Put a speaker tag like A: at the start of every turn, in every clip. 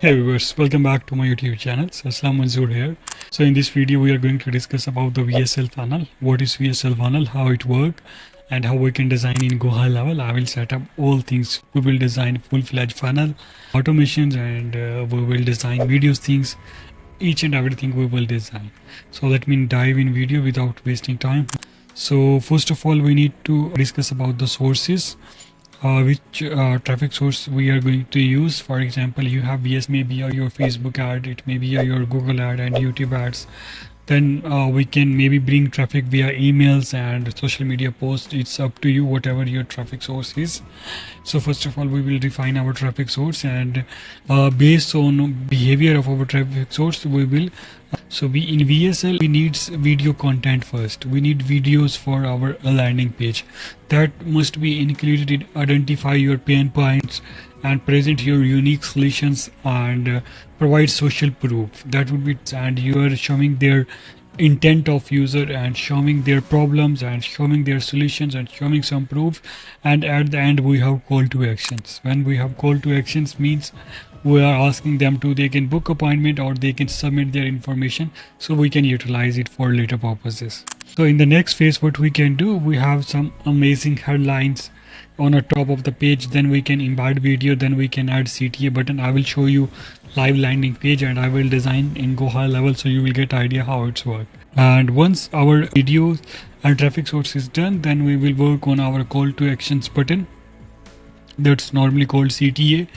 A: Hey viewers, welcome back to my YouTube channel. Aslam Manzoor here. So in this video we are going to discuss about the VSL funnel. What is VSL funnel, how it works, and how we can design in GoHighLevel. I will set up all things. We will design full-fledged funnel, automations, and we will design videos things. Each and everything we will design. So let me dive in video without wasting time. So first of all we need to discuss about the sources. Which traffic source we are going to use. For example, you have maybe your Facebook ad, it may be your Google ad and YouTube ads. Then we can maybe bring traffic via emails and social media posts. It's up to you, whatever your traffic source is. So first of all we will define our traffic source, and based on behavior of our traffic source we will so we in VSL we need video content first. We need videos for our landing page that must be included in identify your pain points and present your unique solutions and provide social proof. That would be, and you are showing their intent of user and showing their problems and showing their solutions and showing some proof. And at the end we have call to actions. When we have call to actions means we are asking them to, they can book appointment or they can submit their information so we can utilize it for later purposes. So in the next phase what we can do, we have some amazing headlines on the top of the page, then we can embed video, then we can add CTA button. I will show you live landing page and I will design in GoHighLevel so you will get idea how it's work. And once our video and traffic source is done, then we will work on our call to actions button, that's normally called CTA,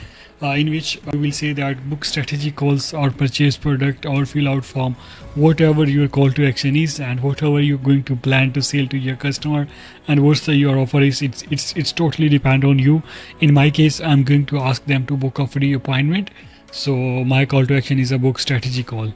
A: in which I will say that book strategy calls or purchase product or fill out form, whatever your call to action is and whatever you're going to plan to sell to your customer and what's your offer is, it's totally depend on you. In my case, I'm going to ask them to book a free appointment, so my call to action is a book strategy call.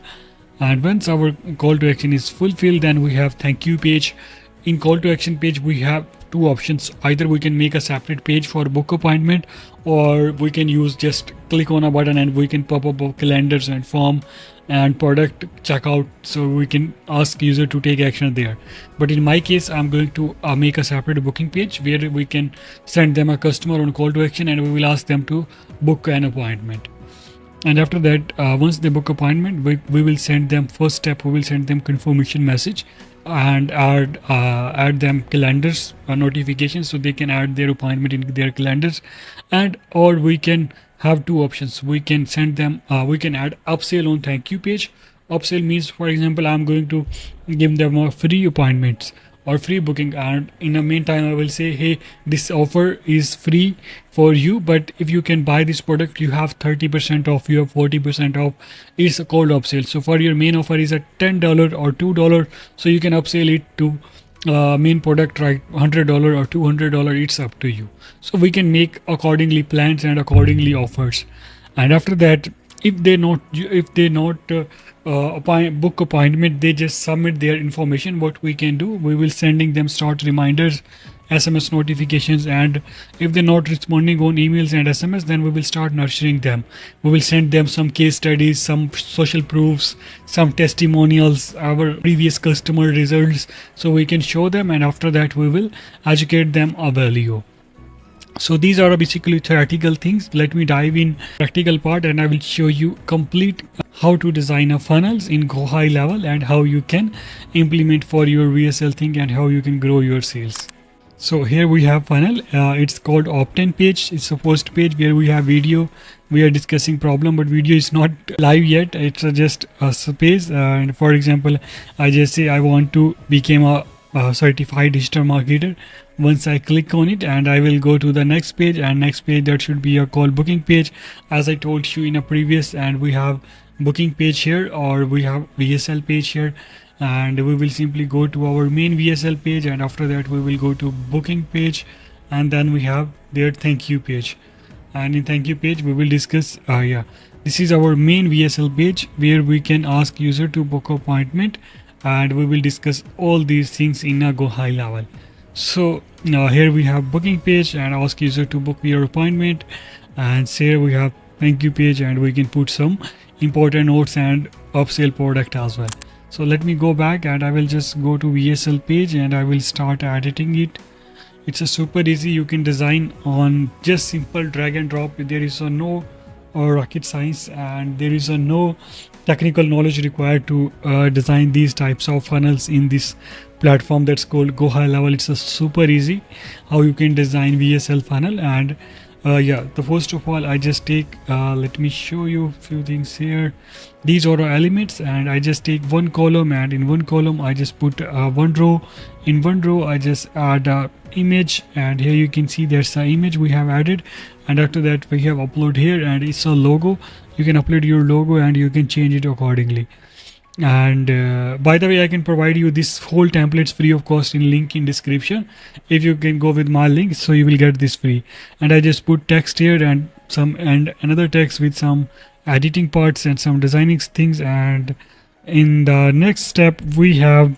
A: And once our call to action is fulfilled, then we have thank you page. In call to action page we have two options. Either we can make a separate page for book appointment, or we can use just click on a button and we can pop up calendars and form and product checkout, so we can ask user to take action there. But in my case, I'm going to make a separate booking page where we can send them a customer on call to action and we will ask them to book an appointment. And after that, once they book appointment, we will send them, first step we will send them confirmation message and add them calendars notifications so they can add their appointment in their calendars. And or we can have two options. We can send them we can add upsell on thank you page. Upsell means, for example, I'm going to give them a free appointments or free booking, and in the meantime I will say, hey, this offer is free for you, but if you can buy this product you have 30% off, you have 40% off. It's a cold upsell. So for your main offer is at $10 or $2, so you can upsell it to main product, right, $100 or $200. It's up to you. So we can make accordingly plans and accordingly offers. And after that, if they not book appointment, they just submit their information. What we can do, we will sending them start reminders, SMS notifications, and if they're not responding on emails and SMS, then we will start nurturing them. We will send them some case studies, some social proofs, some testimonials, our previous customer results, so we can show them, and after that we will educate them a value. So these are basically theoretical things. Let me dive in practical part and I will show you complete how to design a funnels in GoHighLevel and how you can implement for your VSL thing and how you can grow your sales. So here we have funnel. It's called opt-in page. It's the first page where we have video. We are discussing problem, but video is not live yet. It's just a space. And for example, I just say I want to become a certified digital marketer. Once I click on it, and I will go to the next page, and next page that should be a call booking page, as I told you in a previous. And we have booking page here, or we have VSL page here, and we will simply go to our main VSL page, and after that we will go to booking page, and then we have their thank you page. And in thank you page we will discuss this is our main VSL page where we can ask user to book appointment, and we will discuss all these things in a GoHighLevel. So here we have booking page and ask user to book your appointment, and here we have thank you page, and we can put some important notes and upsell product as well. So let me go back and I will just go to VSL page and I will start editing it. It's a super easy. You can design on just simple drag and drop. There is no or rocket science, and there is no technical knowledge required to design these types of funnels in this platform that's called GoHighLevel. It's a super easy how you can design VSL funnel. And yeah, the first of all, I just take let me show you a few things here. These are the elements, and I just take one column, and in one column I just put one row. In one row I just add a image, and here you can see there's an image we have added, and after that we have upload here, and it's a logo. You can upload your logo and you can change it accordingly. And by the way, I can provide you this whole templates free of cost in link in description. If you can go with my link, so you will get this free. And I just put text here and another text with some editing parts and some designing things. And in the next step we had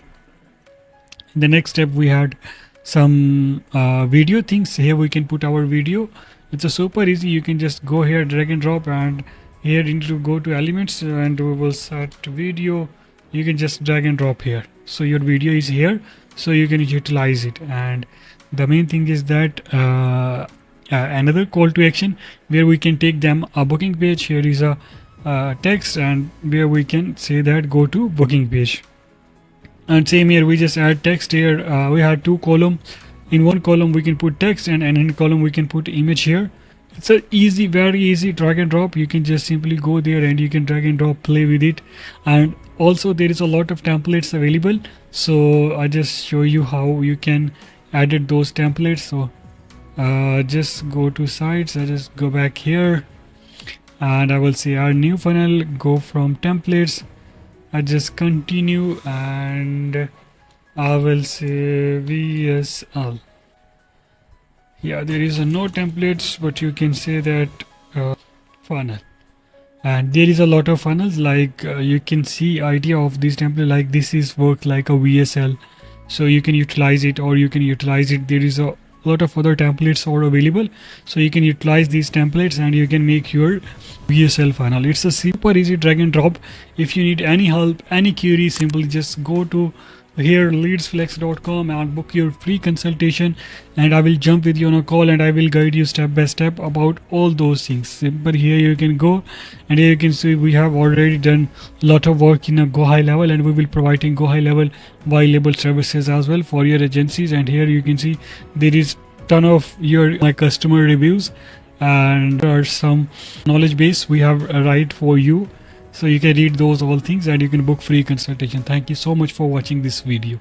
A: some video things. Here we can put our video. It's a super easy. You can just go here, drag and drop, and here you need to go to elements, and we will set video. You can just drag and drop here, so your video is here, so you can utilize it. And the main thing is that another call to action where we can take them a booking page. Here is a text, and where we can say that go to booking page. And same here, we just add text here. We had two columns. In one column we can put text, and in column we can put image here. It's a easy, very easy drag and drop. You can just simply go there and you can drag and drop, play with it. And also there is a lot of templates available, so I just show you how you can edit those templates. So just go to sites. I just go back here, and I will say our new funnel, go from templates. I just continue, and I will say VSL. Yeah, there is no templates, but you can say that funnel. And there is a lot of funnels, like you can see idea of this template, like this is work like a VSL, so you can utilize it, or you can utilize it. There is a lot of other templates are available, so you can utilize these templates and you can make your VSL funnel. It's a super easy drag and drop. If you need any help, any query, simply just go to here leadsflex.com and book your free consultation, and I will jump with you on a call and I will guide you step by step about all those things. But here you can go, and here you can see we have already done a lot of work in a GoHighLevel, and we will providing GoHighLevel white-label services as well for your agencies. And here you can see there is ton of my customer reviews, and there are some knowledge base we have write for you, so you can read those all things and you can book free consultation. Thank you so much for watching this video.